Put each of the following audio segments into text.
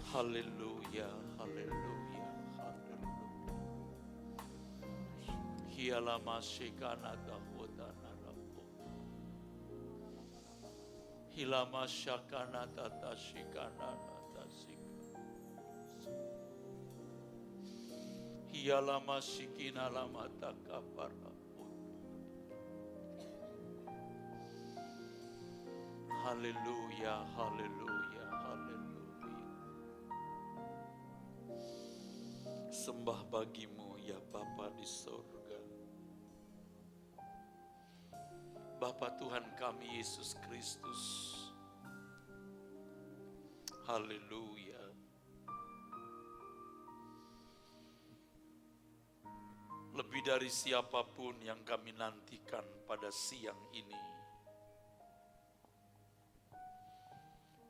Haleluya, haleluya, haleluya. Hialama shikana dahodana rabu. Hilama shakana tata shikana tata shikana. Hialama shikina lama takapara. Haleluya, haleluya, haleluya. Sembah bagimu ya Bapa di sorga. Bapa Tuhan kami Yesus Kristus. Haleluya. Lebih dari siapapun yang kami nantikan pada siang ini,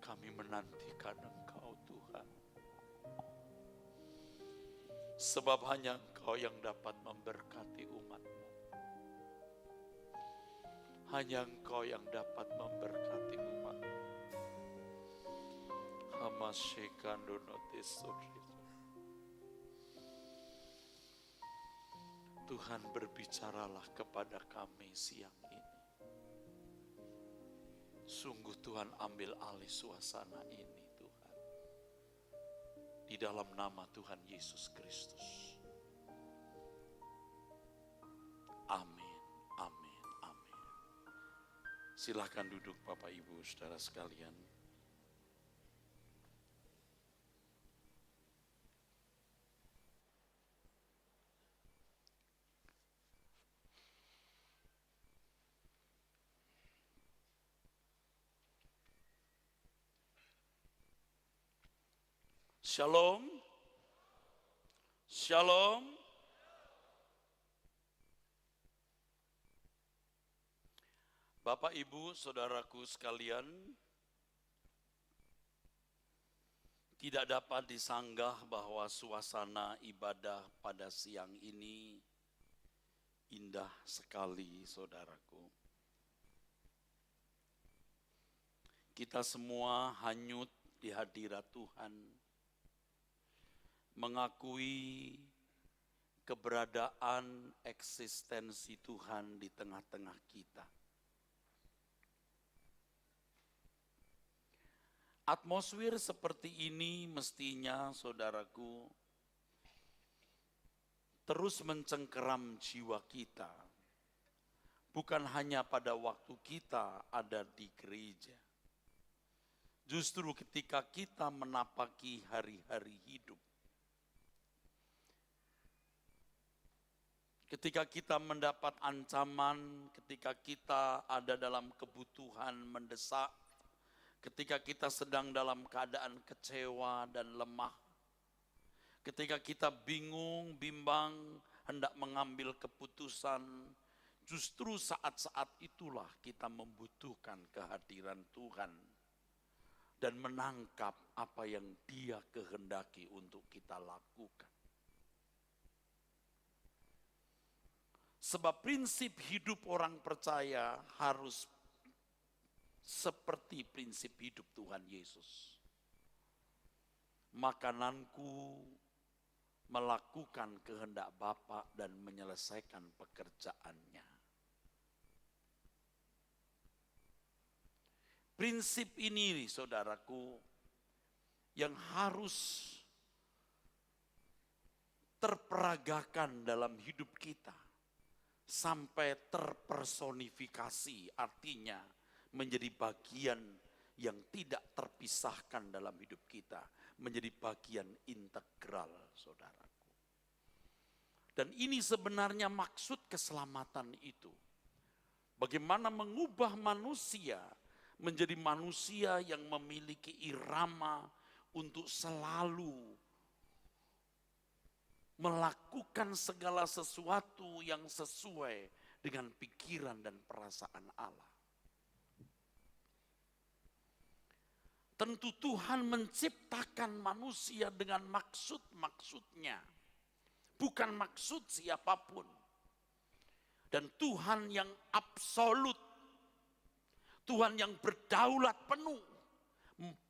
kami menantikan Engkau Tuhan. Sebab hanya Engkau yang dapat memberkati umat-Mu. Hanya Engkau yang dapat memberkati umat-Mu. Tuhan berbicaralah kepada kami siang ini. Sungguh Tuhan ambil alih suasana ini. Di dalam nama Tuhan Yesus Kristus. Amin, amin, amin. Silakan duduk Bapak Ibu Saudara sekalian. Shalom. Shalom. Bapak, Ibu, Saudaraku sekalian, tidak dapat disanggah bahwa suasana ibadah pada siang ini indah sekali, Saudaraku. Kita semua hanyut di hadirat Tuhan, mengakui keberadaan eksistensi Tuhan di tengah-tengah kita. Atmosfer seperti ini mestinya, saudaraku, terus mencengkeram jiwa kita. Bukan hanya pada waktu kita ada di gereja. Justru ketika kita menapaki hari-hari hidup. Ketika kita mendapat ancaman, ketika kita ada dalam kebutuhan mendesak, ketika kita sedang dalam keadaan kecewa dan lemah, ketika kita bingung, bimbang, hendak mengambil keputusan, justru saat-saat itulah kita membutuhkan kehadiran Tuhan dan menangkap apa yang Dia kehendaki untuk kita lakukan. Sebab prinsip hidup orang percaya harus seperti prinsip hidup Tuhan Yesus. Makananku melakukan kehendak Bapa dan menyelesaikan pekerjaannya. Prinsip ini, saudaraku, yang harus terperagakan dalam hidup kita sampai terpersonifikasi, artinya menjadi bagian yang tidak terpisahkan dalam hidup kita, menjadi bagian integral, saudaraku. Dan ini sebenarnya maksud keselamatan itu. Bagaimana mengubah manusia menjadi manusia yang memiliki irama untuk selalu melakukan segala sesuatu yang sesuai dengan pikiran dan perasaan Allah. Tentu Tuhan menciptakan manusia dengan maksud-maksudnya, bukan maksud siapapun. Dan Tuhan yang absolut, Tuhan yang berdaulat penuh,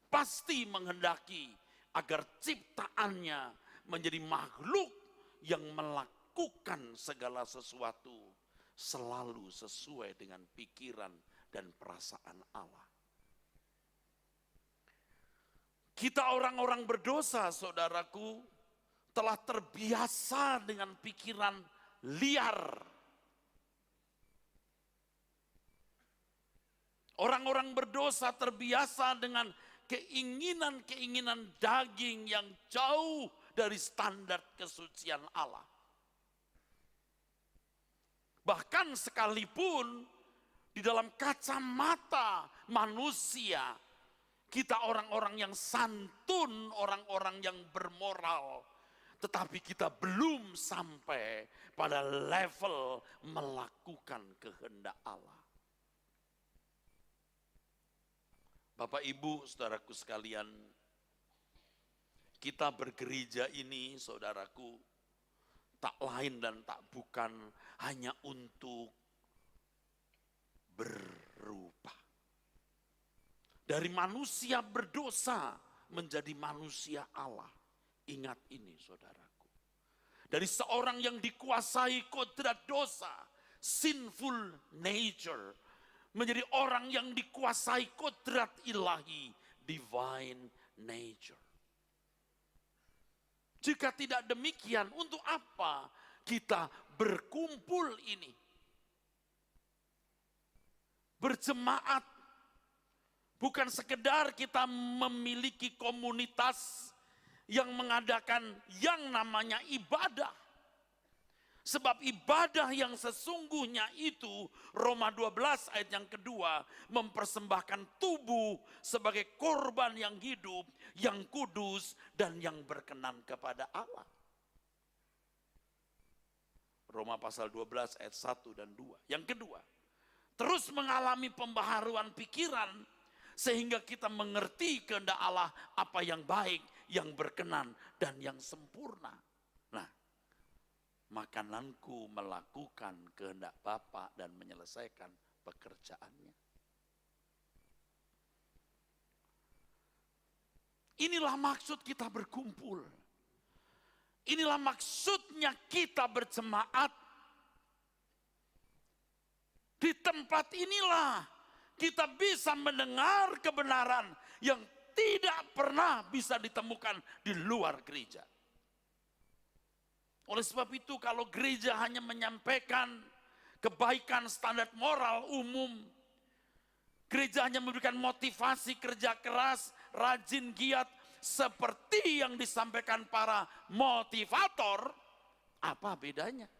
pasti menghendaki agar ciptaannya menjadi makhluk yang melakukan segala sesuatu selalu sesuai dengan pikiran dan perasaan Allah. Kita orang-orang berdosa, saudaraku, telah terbiasa dengan pikiran liar. Orang-orang berdosa terbiasa dengan keinginan-keinginan daging yang jauh dari standar kesucian Allah. Bahkan sekalipun di dalam kacamata manusia, kita orang-orang yang santun, orang-orang yang bermoral, tetapi kita belum sampai pada level melakukan kehendak Allah. Bapak, Ibu, saudaraku sekalian, kita bergereja ini, saudaraku, tak lain dan tak bukan hanya untuk berubah. Dari manusia berdosa menjadi manusia Allah. Ingat ini, saudaraku. Dari seorang yang dikuasai kodrat dosa, sinful nature, menjadi orang yang dikuasai kodrat ilahi, divine nature. Jika tidak demikian, untuk apa kita berkumpul ini? Berjemaat, bukan sekedar kita memiliki komunitas yang mengadakan yang namanya ibadah. Sebab ibadah yang sesungguhnya itu, Roma 12 ayat yang kedua, mempersembahkan tubuh sebagai korban yang hidup, yang kudus, dan yang berkenan kepada Allah. Roma pasal 12 ayat 1 dan 2. Yang kedua, terus mengalami pembaharuan pikiran, sehingga kita mengerti kehendak Allah apa yang baik, yang berkenan, dan yang sempurna. Nah, makananku melakukan kehendak Bapa dan menyelesaikan pekerjaannya. Inilah maksud kita berkumpul. Inilah maksudnya kita berjemaat. Di tempat inilah kita bisa mendengar kebenaran yang tidak pernah bisa ditemukan di luar gereja. Oleh sebab itu, kalau gereja hanya menyampaikan kebaikan standar moral umum, gereja hanya memberikan motivasi kerja keras, rajin, giat, seperti yang disampaikan para motivator, apa bedanya?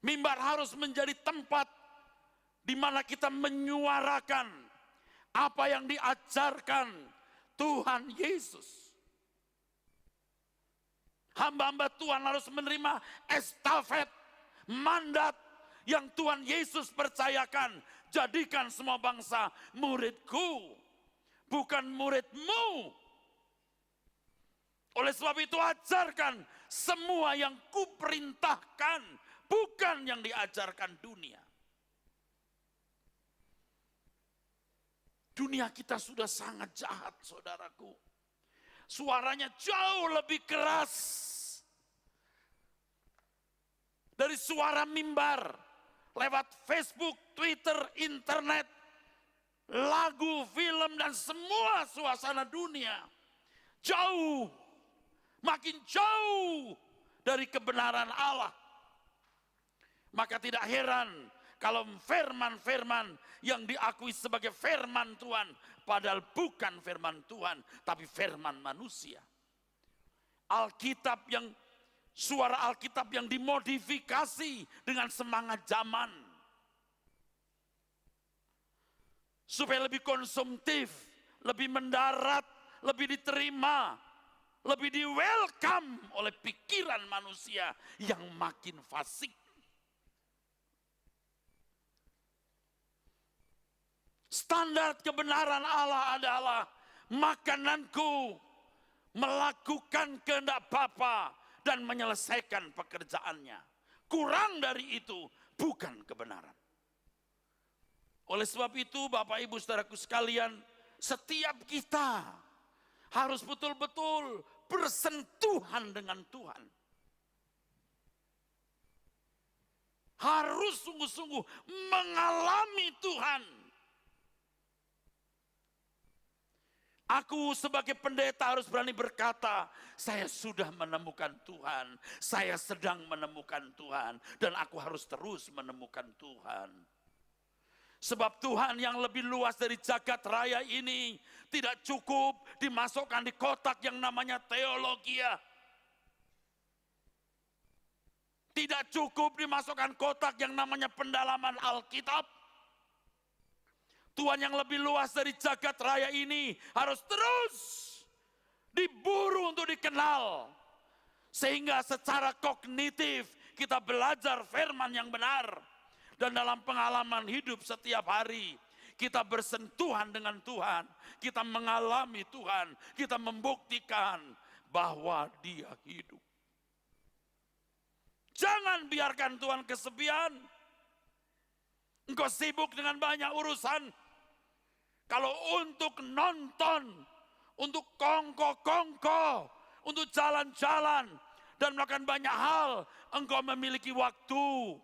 Mimbar harus menjadi tempat di mana kita menyuarakan apa yang diajarkan Tuhan Yesus. Hamba-hamba Tuhan harus menerima estafet, mandat yang Tuhan Yesus percayakan. Jadikan semua bangsa muridku, bukan muridmu. Oleh sebab itu ajarkan semua yang kuperintahkan, bukan yang diajarkan dunia. Dunia kita sudah sangat jahat, saudaraku. Suaranya jauh lebih keras dari suara mimbar, lewat Facebook, Twitter, internet, lagu, film, dan semua suasana dunia. Jauh, makin jauh dari kebenaran Allah. Maka tidak heran kalau firman-firman yang diakui sebagai firman Tuhan, padahal bukan firman Tuhan, tapi firman manusia. Alkitab yang, suara Alkitab yang dimodifikasi dengan semangat zaman. Supaya lebih konsumtif, lebih mendarat, lebih diterima, lebih di welcome oleh pikiran manusia yang makin fasik. Standar kebenaran Allah adalah makananku melakukan kehendak Bapa dan menyelesaikan pekerjaannya. Kurang dari itu bukan kebenaran. Oleh sebab itu Bapak Ibu Saudaraku sekalian, setiap kita harus betul-betul bersentuhan dengan Tuhan. Harus sungguh-sungguh mengalami Tuhan. Aku sebagai pendeta harus berani berkata, saya sudah menemukan Tuhan, saya sedang menemukan Tuhan, dan aku harus terus menemukan Tuhan. Sebab Tuhan yang lebih luas dari jagat raya ini tidak cukup dimasukkan di kotak yang namanya teologia. Tidak cukup dimasukkan kotak yang namanya pendalaman Alkitab. Tuhan yang lebih luas dari jagat raya ini harus terus diburu untuk dikenal. Sehingga secara kognitif kita belajar firman yang benar. Dan dalam pengalaman hidup setiap hari, kita bersentuhan dengan Tuhan. Kita mengalami Tuhan, kita membuktikan bahwa Dia hidup. Jangan biarkan Tuhan kesepian. Engkau sibuk dengan banyak urusan. Kalau untuk nonton, untuk kongko-kongko, untuk jalan-jalan, dan melakukan banyak hal, engkau memiliki waktu.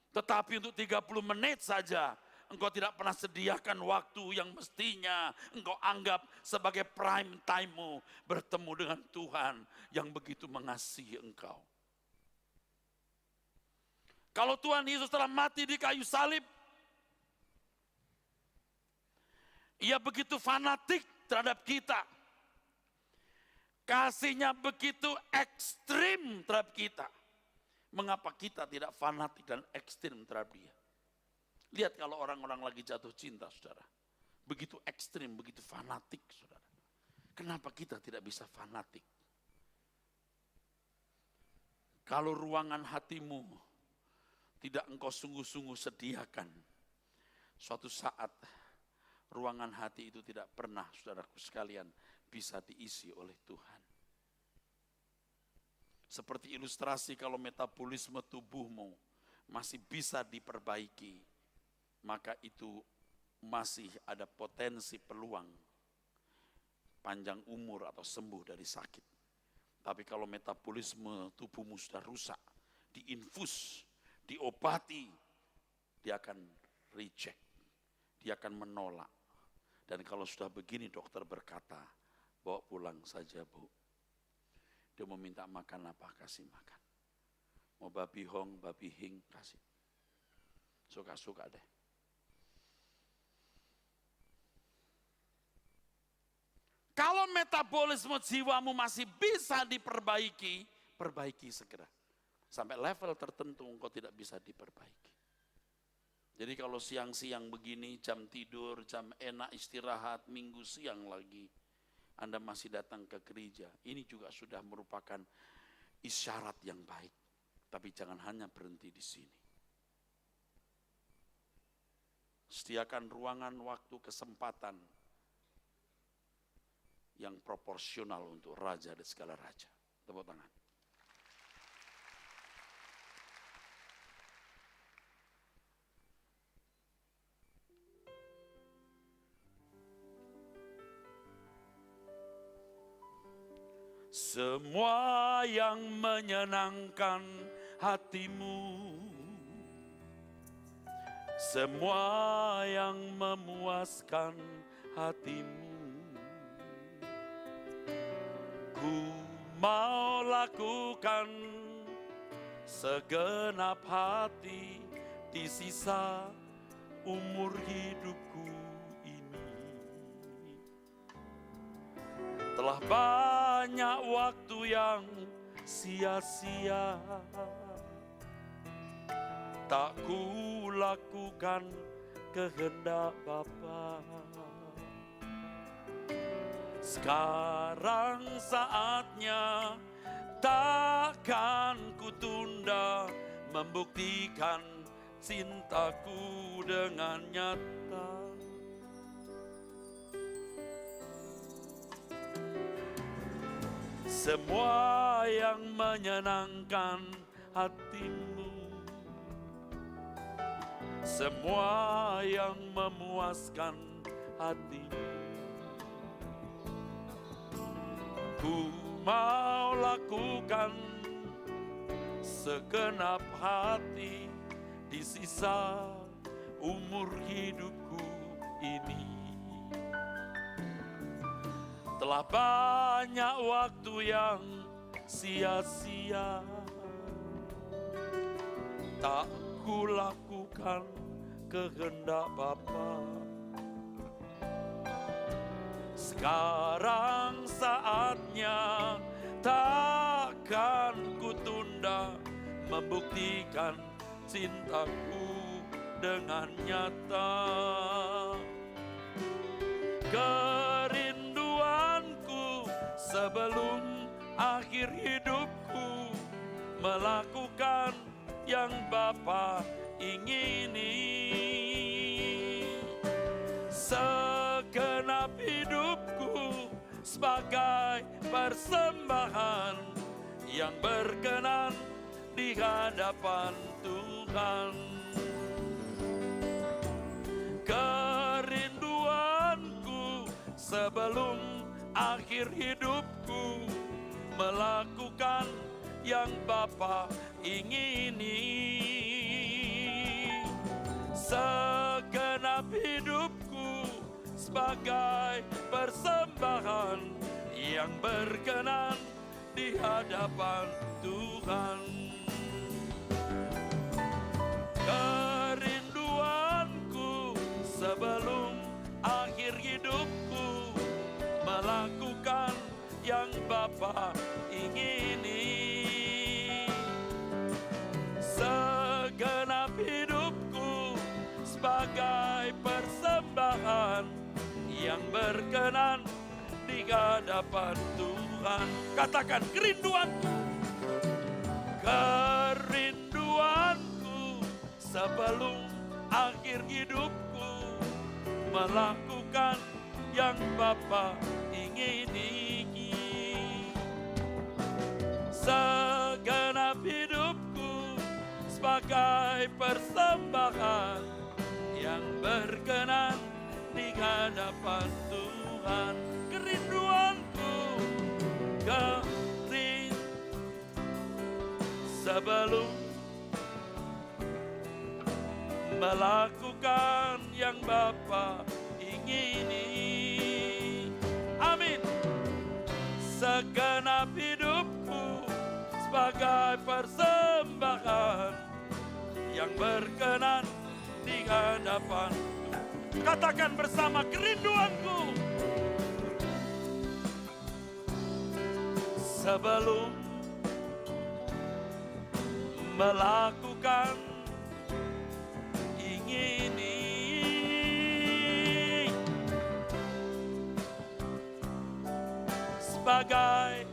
Tetapi untuk 30 menit saja, engkau tidak pernah sediakan waktu yang mestinya engkau anggap sebagai prime time-mu bertemu dengan Tuhan yang begitu mengasihi engkau. Kalau Tuhan Yesus telah mati di kayu salib, Ia begitu fanatik terhadap kita. Kasihnya begitu ekstrim terhadap kita. Mengapa kita tidak fanatik dan ekstrim terhadap Dia? Lihat kalau orang-orang lagi jatuh cinta, saudara. Begitu ekstrim, begitu fanatik, saudara. Kenapa kita tidak bisa fanatik? Kalau ruangan hatimu tidak engkau sungguh-sungguh sediakan, suatu saat ruangan hati itu tidak pernah, saudaraku sekalian, bisa diisi oleh Tuhan. Seperti ilustrasi kalau metabolisme tubuhmu masih bisa diperbaiki, maka itu masih ada potensi peluang panjang umur atau sembuh dari sakit. Tapi kalau metabolisme tubuhmu sudah rusak, diinfus, diobati, dia akan reject, dia akan menolak. Dan kalau sudah begini dokter berkata, bawa pulang saja Bu. Dia mau minta makan apa, kasih makan. Mau babi hong, babi hing, kasih. Suka-suka deh. Kalau metabolisme jiwamu masih bisa diperbaiki, perbaiki segera. Sampai level tertentu engkau tidak bisa diperbaiki. Jadi kalau siang-siang begini, jam tidur, jam enak istirahat, minggu siang lagi, Anda masih datang ke gereja, ini juga sudah merupakan isyarat yang baik. Tapi jangan hanya berhenti di sini. Sediakan ruangan, waktu, kesempatan yang proporsional untuk raja dan segala raja. Tepuk tangan. Semua yang menyenangkan hatimu, semua yang memuaskan hatimu, ku mau lakukan segenap hati di sisa umur hidupku ini. Telah banyak waktu yang sia-sia, tak ku lakukan kehendak Bapa. Sekarang saatnya, takkan ku tunda membuktikan cintaku dengan nyata. semua yang menyenangkan hatimu, semua yang memuaskan hatimu. Ku mau lakukan segenap hati di sisa umur hidupku ini. Telah banyak waktu yang sia-sia, tak ku lakukan kehendak Bapa. Sekarang saatnya, takkan ku tunda membuktikan cintaku dengan nyata. Kerinduanku sebelum akhir hidupku, melakukan yang Bapa ingini. Segenap hidupku sebagai persembahan yang berkenan di hadapan Tuhan. Kerinduanku sebelum akhir hidupku, melakukan yang Bapa ingini. Segenap hidupku sebagai persembahan yang berkenan di hadapan Tuhan. Kerinduanku sebelum akhir hidupku, melakukan yang Bapa ingini. Segenap hidupku sebagai persembahan yang berkenan di hadapan Tuhan. Katakan kerinduanku. Kerinduanku sebelum akhir hidupku, melakukan yang Bapa ingini. Segenap hidupku sebagai persembahan yang berkenan di hadapan Tuhan. Kerinduanku, sebelum melakukan yang Bapa ingini. Amin. Segenap hidupku sebagai persembahan yang berkenan di hadapan. Katakan bersama, kerinduanku sebelum melakukan ingini. Sebagai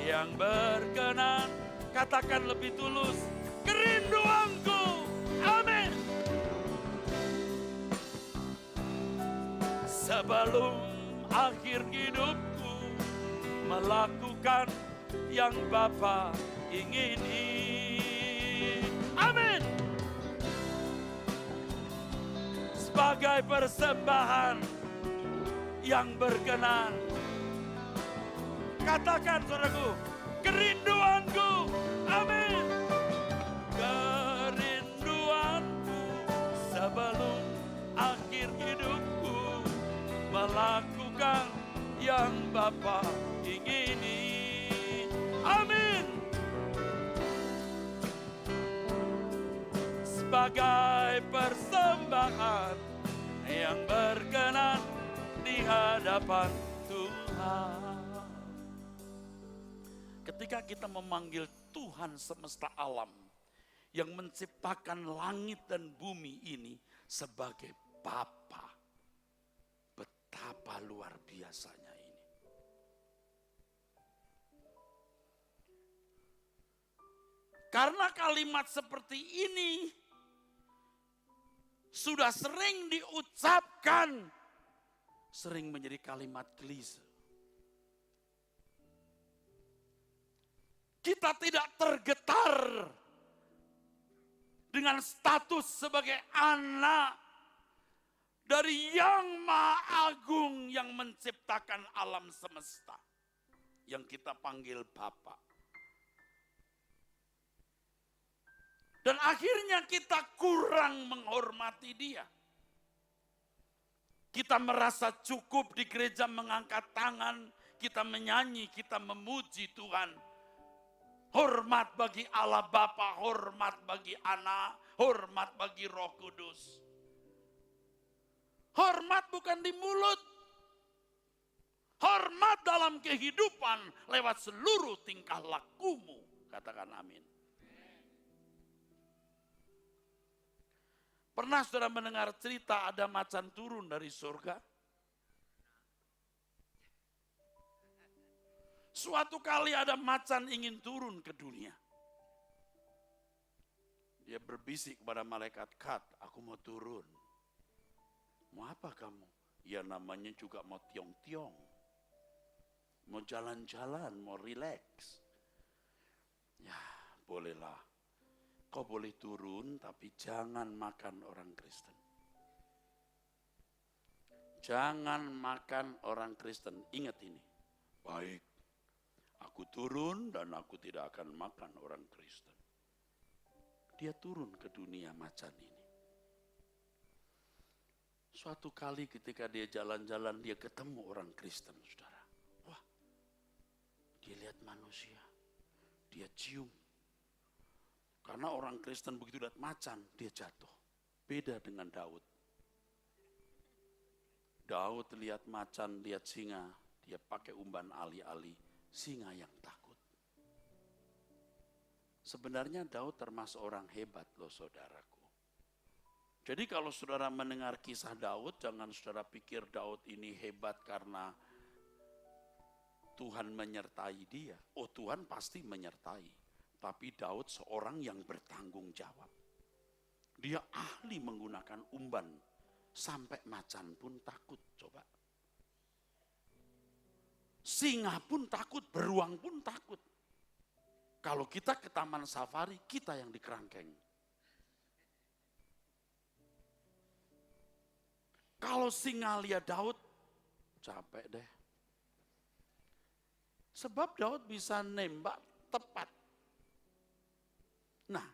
yang berkenan, katakan lebih tulus, kerinduanku. Amin. Sebelum akhir hidupku, melakukan yang Bapa ingini. Amin. Sebagai persembahan yang berkenan. Katakan saudaraku, kerinduanku. Amin. Kerinduanku sebelum akhir hidupku, melakukan yang Bapa ingini. Amin. Sebagai persembahan yang berkenan di hadapan Tuhan. Ketika kita memanggil Tuhan semesta alam yang menciptakan langit dan bumi ini sebagai Bapa, betapa luar biasanya ini. Karena kalimat seperti ini sudah sering diucapkan, sering menjadi kalimat klise. Kita tidak tergetar dengan status sebagai anak dari Yang Maha Agung yang menciptakan alam semesta. Yang kita panggil Bapa. Dan akhirnya kita kurang menghormati Dia. Kita merasa cukup di gereja mengangkat tangan, kita menyanyi, kita memuji Tuhan. Hormat bagi Allah Bapa, hormat bagi Anak, hormat bagi Roh Kudus. Hormat bukan di mulut. Hormat dalam kehidupan lewat seluruh tingkah lakumu. Katakan amin. Pernah saudara mendengar cerita ada macan turun dari surga? Suatu kali ada macan ingin turun ke dunia. Dia berbisik kepada malaikat, "Kat, aku mau turun." "Mau apa kamu?" "Ya namanya juga mau tiong-tiong. Mau jalan-jalan, mau rileks." "Ya bolehlah. Kau boleh turun tapi jangan makan orang Kristen." Jangan makan orang Kristen. Ingat ini. "Baik, aku turun dan aku tidak akan makan orang Kristen." Dia turun ke dunia macan ini. Suatu kali ketika dia jalan-jalan, dia ketemu orang Kristen, saudara. Wah, dia lihat manusia. Dia cium. Karena orang Kristen begitu lihat macan, dia jatuh. Beda dengan Daud. Daud lihat macan, lihat singa, dia pakai umban alih-alih, singa yang takut. Sebenarnya Daud termasuk orang hebat loh saudaraku. Jadi kalau saudara mendengar kisah Daud, jangan saudara pikir Daud ini hebat karena Tuhan menyertai dia. Oh, Tuhan pasti menyertai. Tapi Daud seorang yang bertanggung jawab. Dia ahli menggunakan umban. Sampai macan pun takut, coba. Singa pun takut, beruang pun takut. Kalau kita ke taman safari, kita yang dikerangkeng. Kalau singa lihat Daud, capek deh. Sebab Daud bisa nembak tepat. Nah,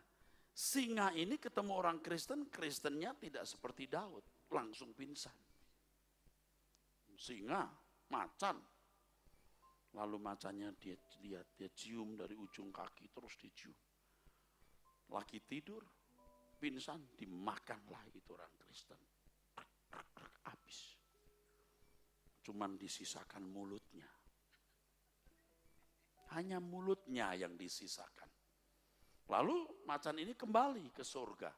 singa ini ketemu orang Kristen, Kristennya tidak seperti Daud, langsung pingsan. Singa, macan. Lalu macannya dia lihat, dia cium dari ujung kaki, terus dicium. Lagi tidur, pingsan, dimakanlah itu orang Kristen. Habis. Cuman disisakan mulutnya. Hanya mulutnya yang disisakan. Lalu macan ini kembali ke surga.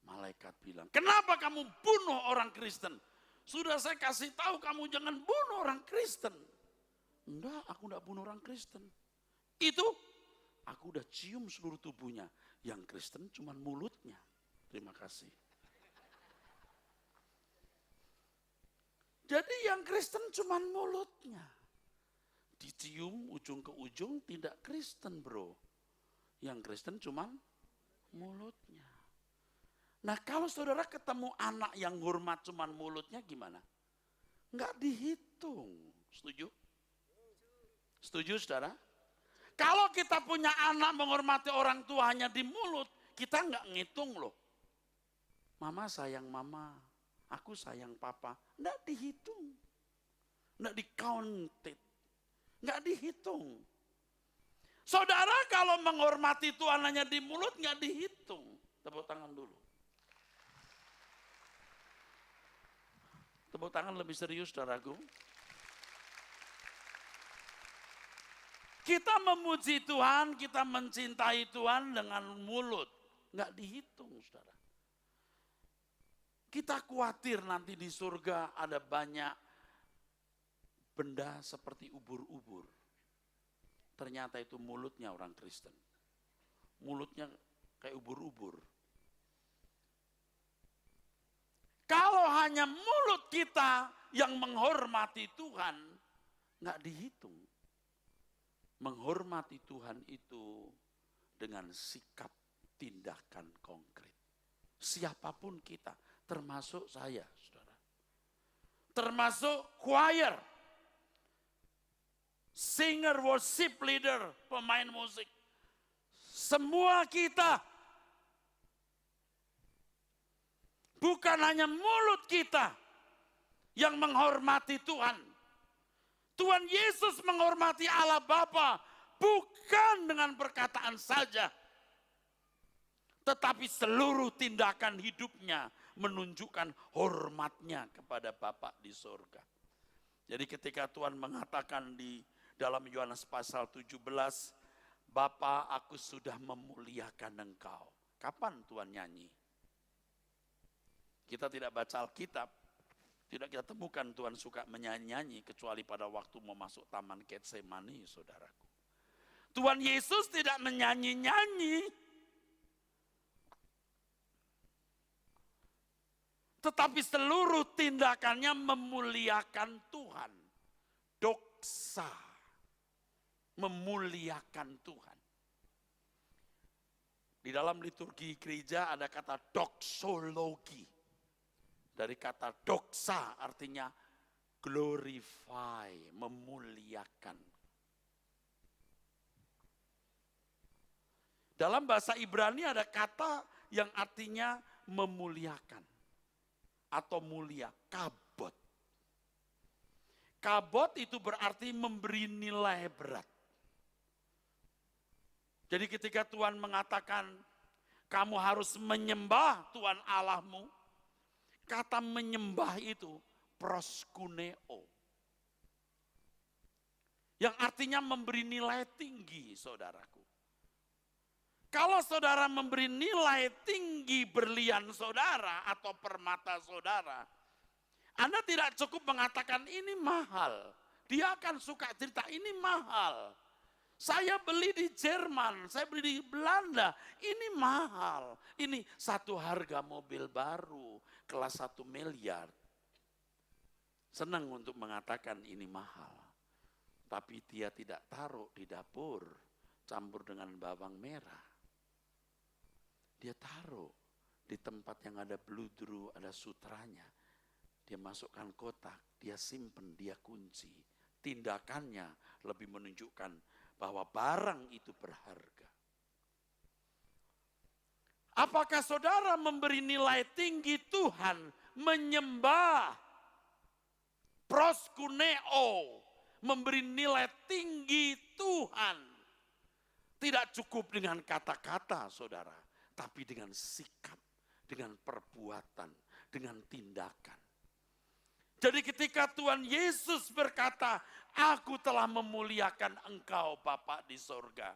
Malaikat bilang, "Kenapa kamu bunuh orang Kristen? Sudah saya kasih tahu kamu jangan bunuh orang Kristen." "Enggak, aku enggak bunuh orang Kristen." "Itu, aku udah cium seluruh tubuhnya. Yang Kristen cuma mulutnya." Terima kasih. Jadi yang Kristen cuma mulutnya. Dicium ujung ke ujung tidak Kristen bro. Yang Kristen cuma mulutnya. Nah kalau saudara ketemu anak yang hormat cuma mulutnya gimana? Enggak dihitung. Setuju? Setuju saudara? Kalau kita punya anak menghormati orang tua hanya di mulut, kita enggak ngitung loh. Mama sayang mama, aku sayang papa. Enggak dihitung. Enggak di-counted. Enggak dihitung. Saudara kalau menghormati Tuhan hanya di mulut enggak dihitung. Tepuk tangan dulu. Tepuk tangan lebih serius saudaraku. Kita memuji Tuhan, kita mencintai Tuhan dengan mulut. Enggak dihitung saudara. Kita khawatir nanti di surga ada banyak benda seperti ubur-ubur. Ternyata itu mulutnya orang Kristen. Mulutnya kayak ubur-ubur. Kalau hanya mulut kita yang menghormati Tuhan, nggak dihitung. Menghormati Tuhan itu dengan sikap tindakan konkret. Siapapun kita, termasuk saya, saudara. Termasuk choir, singer, worship leader, pemain musik. Semua kita, bukan hanya mulut kita yang menghormati Tuhan. Tuhan Yesus menghormati Allah Bapa bukan dengan perkataan saja, tetapi seluruh tindakan hidupnya menunjukkan hormatnya kepada Bapa di surga. Jadi ketika Tuhan mengatakan di dalam Yohanes pasal 17, Bapa, aku sudah memuliakan engkau. Kapan Tuhan nyanyi? Kita tidak baca Alkitab, tidak kita temukan Tuhan suka menyanyi kecuali pada waktu mau masuk taman Getsemani, saudaraku. Tuhan Yesus tidak menyanyi-nyanyi, tetapi seluruh tindakannya memuliakan Tuhan. Doksa, memuliakan Tuhan. Di dalam liturgi gereja ada kata doksologi. Dari kata doksa artinya glorify, memuliakan. Dalam bahasa Ibrani ada kata yang artinya memuliakan atau mulia, kabot. Kabot itu berarti memberi nilai berat. Jadi ketika Tuhan mengatakan kamu harus menyembah Tuhan Allahmu, kata menyembah itu proskuneo. Yang artinya memberi nilai tinggi, saudaraku. Kalau saudara memberi nilai tinggi berlian saudara atau permata saudara, Anda tidak cukup mengatakan ini mahal. Dia akan suka cerita ini mahal. Saya beli di Jerman, saya beli di Belanda, ini mahal. Ini satu harga mobil baru, kelas 1 miliar. Senang untuk mengatakan ini mahal. Tapi dia tidak taruh di dapur, campur dengan bawang merah. Dia taruh di tempat yang ada bludru, ada sutranya. Dia masukkan kotak, dia simpen, dia kunci. Tindakannya lebih menunjukkan bahwa barang itu berharga. Apakah saudara memberi nilai tinggi Tuhan, menyembah, proskuneo, memberi nilai tinggi Tuhan. Tidak cukup dengan kata-kata saudara, tapi dengan sikap, dengan perbuatan, dengan tindakan. Jadi ketika Tuhan Yesus berkata, aku telah memuliakan engkau Bapa di sorga.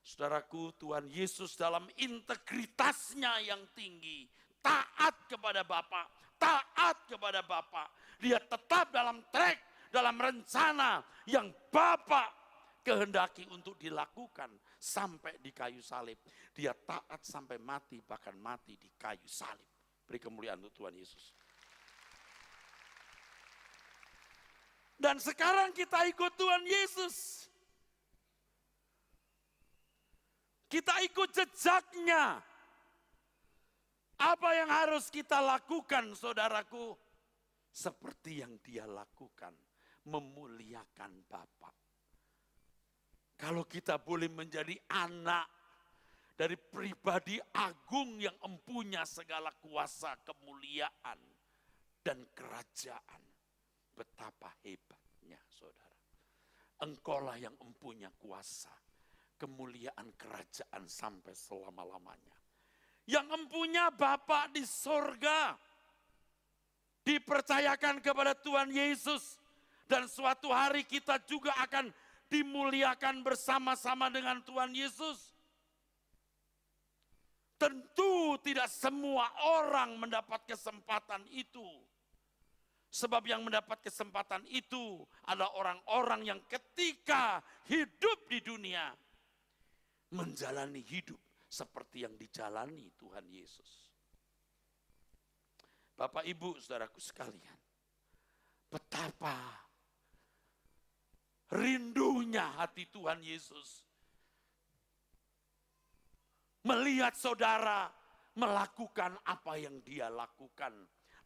Saudaraku, Tuhan Yesus dalam integritasnya yang tinggi, taat kepada Bapa, taat kepada Bapa. Dia tetap dalam track, dalam rencana yang Bapa kehendaki untuk dilakukan sampai di kayu salib. Dia taat sampai mati, bahkan mati di kayu salib. Beri kemuliaan untuk Tuhan Yesus. Dan sekarang kita ikut Tuhan Yesus. Kita ikut jejaknya. Apa yang harus kita lakukan, saudaraku? Seperti yang dia lakukan, memuliakan Bapa. Kalau kita boleh menjadi anak dari pribadi agung yang empunya segala kuasa, kemuliaan, dan kerajaan. Betapa hebatnya saudara. Engkaulah yang empunya kuasa, kemuliaan kerajaan sampai selama-lamanya. Yang empunya Bapa di sorga. Dipercayakan kepada Tuhan Yesus. Dan suatu hari kita juga akan dimuliakan bersama-sama dengan Tuhan Yesus. Tentu tidak semua orang mendapat kesempatan itu. Sebab yang mendapat kesempatan itu adalah orang-orang yang ketika hidup di dunia menjalani hidup seperti yang dijalani Tuhan Yesus. Bapak Ibu saudaraku sekalian, betapa rindunya hati Tuhan Yesus melihat saudara melakukan apa yang dia lakukan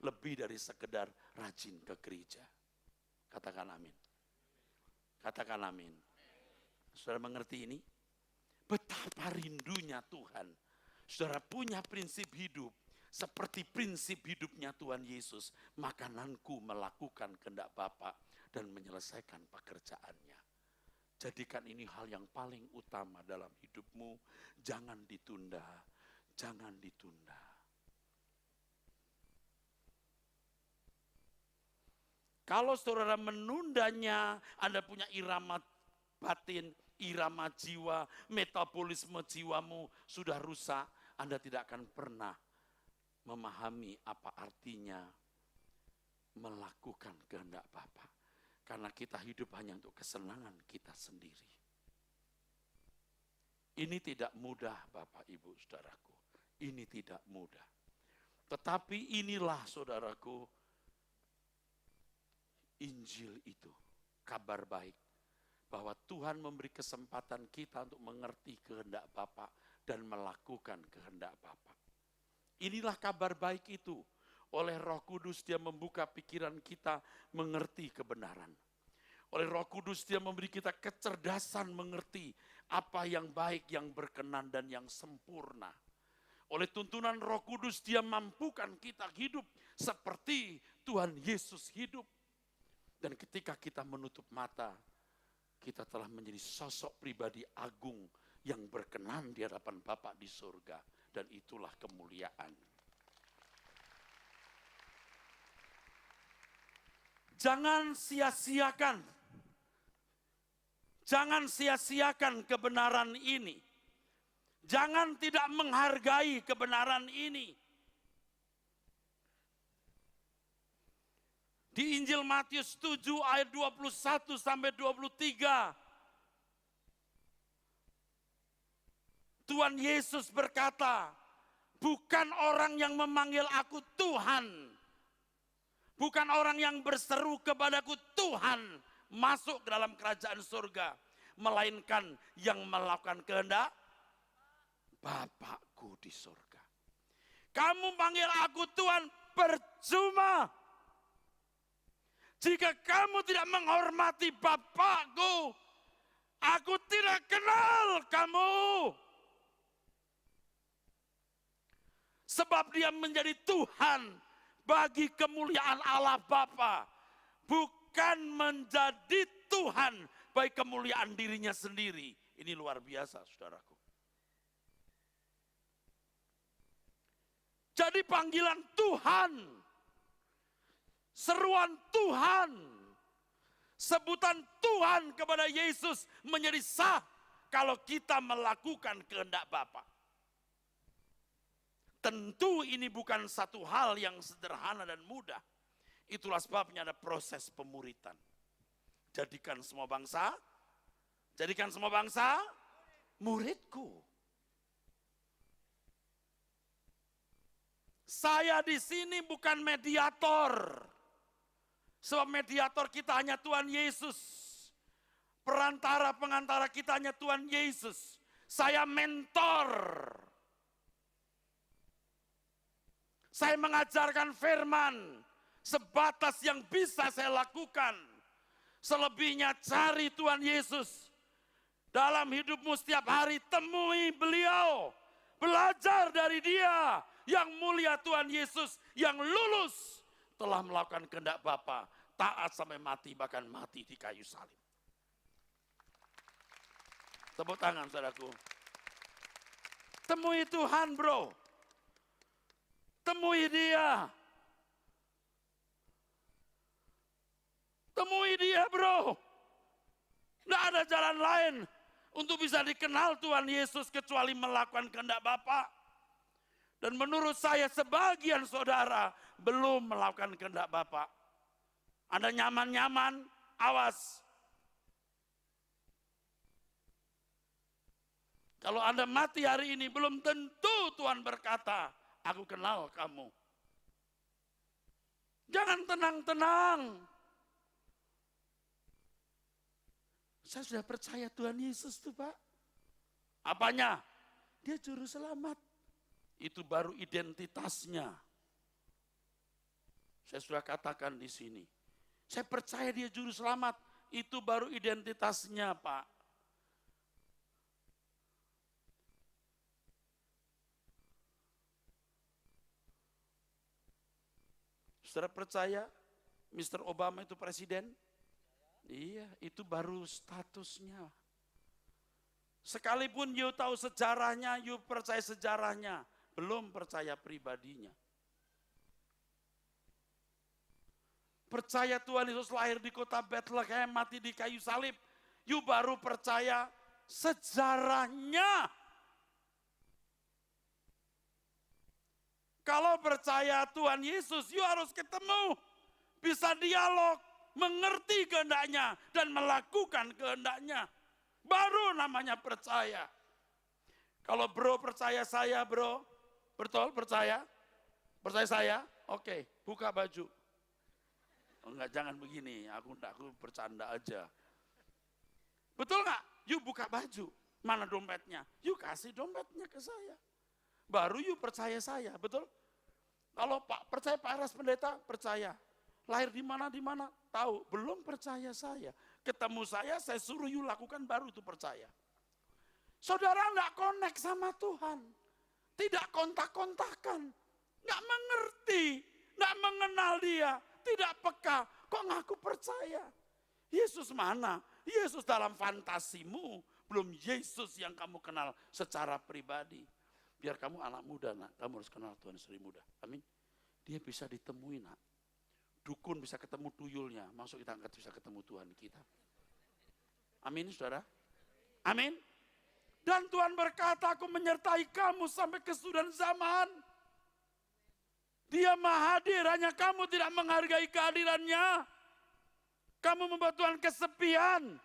lebih dari sekedar rajin ke gereja. Katakan amin. Katakan amin. Saudara mengerti ini? Betapa rindunya Tuhan. Saudara punya prinsip hidup seperti prinsip hidupnya Tuhan Yesus. Makananku melakukan kehendak Bapa dan menyelesaikan pekerjaannya. Jadikan ini hal yang paling utama dalam hidupmu. Jangan ditunda. Jangan ditunda. Kalau saudara menundanya, Anda punya irama batin, irama jiwa, metabolisme jiwamu sudah rusak, Anda tidak akan pernah memahami apa artinya melakukan kehendak Bapa. Karena kita hidup hanya untuk kesenangan kita sendiri. Ini tidak mudah Bapak Ibu Saudaraku. Ini tidak mudah. Tetapi inilah saudaraku, Injil itu, kabar baik. Bahwa Tuhan memberi kesempatan kita untuk mengerti kehendak Bapa dan melakukan kehendak Bapa. Inilah kabar baik itu. Oleh Roh Kudus dia membuka pikiran kita mengerti kebenaran. Oleh Roh Kudus dia memberi kita kecerdasan mengerti apa yang baik, yang berkenan dan yang sempurna. Oleh tuntunan Roh Kudus dia mampukan kita hidup seperti Tuhan Yesus hidup. Dan ketika kita menutup mata, kita telah menjadi sosok pribadi agung yang berkenan di hadapan Bapa di surga. Dan itulah kemuliaan. Jangan sia-siakan. Jangan sia-siakan kebenaran ini. Jangan tidak menghargai kebenaran ini. Di Injil Matius 7 ayat 21 sampai 23. Tuhan Yesus berkata, bukan orang yang memanggil aku Tuhan. Bukan orang yang berseru kepadaku Tuhan masuk ke dalam kerajaan surga. Melainkan yang melakukan kehendak Bapakku di surga. Kamu panggil aku Tuhan percuma. Jika kamu tidak menghormati Bapakku, aku tidak kenal kamu. Sebab dia menjadi Tuhan bagi kemuliaan Allah Bapa. Bukan menjadi Tuhan bagi kemuliaan dirinya sendiri. Ini luar biasa saudaraku. Jadi panggilan Tuhan, seruan Tuhan, sebutan Tuhan kepada Yesus menjadi sah kalau kita melakukan kehendak Bapa. Tentu ini bukan satu hal yang sederhana dan mudah. Itulah sebabnya ada proses pemuritan. Jadikan semua bangsa muridku. Saya di sini bukan mediator. Sebab mediator kita hanya Tuhan Yesus. Perantara pengantara kita hanya Tuhan Yesus. Saya mentor. Saya mengajarkan firman sebatas yang bisa saya lakukan. Selebihnya cari Tuhan Yesus. Dalam hidupmu setiap hari temui beliau. Belajar dari dia. Yang mulia Tuhan Yesus yang lulus telah melakukan kehendak Bapa. Taat sampai mati, bahkan mati di kayu salib. Tepuk tangan saudaraku. Temui Tuhan bro. Temui dia. Temui dia bro. Tidak ada jalan lain untuk bisa dikenal Tuhan Yesus kecuali melakukan kehendak Bapa. Dan menurut saya sebagian saudara belum melakukan kehendak Bapa. Anda nyaman-nyaman, awas. Kalau Anda mati hari ini belum tentu Tuhan berkata, aku kenal kamu. Jangan tenang-tenang. Saya sudah percaya Tuhan Yesus tuh Pak. Apanya? Dia juru selamat. Itu baru identitasnya. Saya sudah katakan di sini. Saya percaya dia juru selamat. Itu baru identitasnya Pak. Saudara percaya Mr. Obama itu presiden? Iya, itu baru statusnya. Sekalipun you tahu sejarahnya, you percaya sejarahnya, belum percaya pribadinya. Percaya Tuhan Yesus lahir di kota Bethlehem, mati di kayu salib, you baru percaya sejarahnya. Kalau percaya Tuhan Yesus, you harus ketemu, bisa dialog, mengerti kehendaknya, dan melakukan kehendaknya. Baru namanya percaya. Kalau bro percaya saya bro, betul percaya? Percaya saya? Oke, buka baju. Oh, enggak, jangan begini, aku bercanda aja. Betul nggak? You buka baju, mana dompetnya? You kasih dompetnya ke saya. Baru you percaya saya, betul? Kalau Pak percaya Pak Eras Pendeta, percaya. Lahir di mana, tahu. Belum percaya saya. Ketemu saya suruh you lakukan, baru itu percaya. Saudara enggak connect sama Tuhan. Tidak kontak-kontakan. Enggak mengerti, enggak mengenal dia. Tidak peka, kok ngaku percaya? Yesus mana? Yesus dalam fantasimu. Belum Yesus yang kamu kenal secara pribadi. Biar kamu anak muda nak, kamu harus kenal Tuhan istri muda. Amin. Dia bisa ditemui nak. Dukun bisa ketemu tuyulnya, masuk kita angkat bisa ketemu Tuhan kita. Amin saudara. Amin. Dan Tuhan berkata, aku menyertai kamu sampai kesudahan zaman. Dia maha hadir, hanya kamu tidak menghargai kehadirannya. Kamu membuat Tuhan kesepian.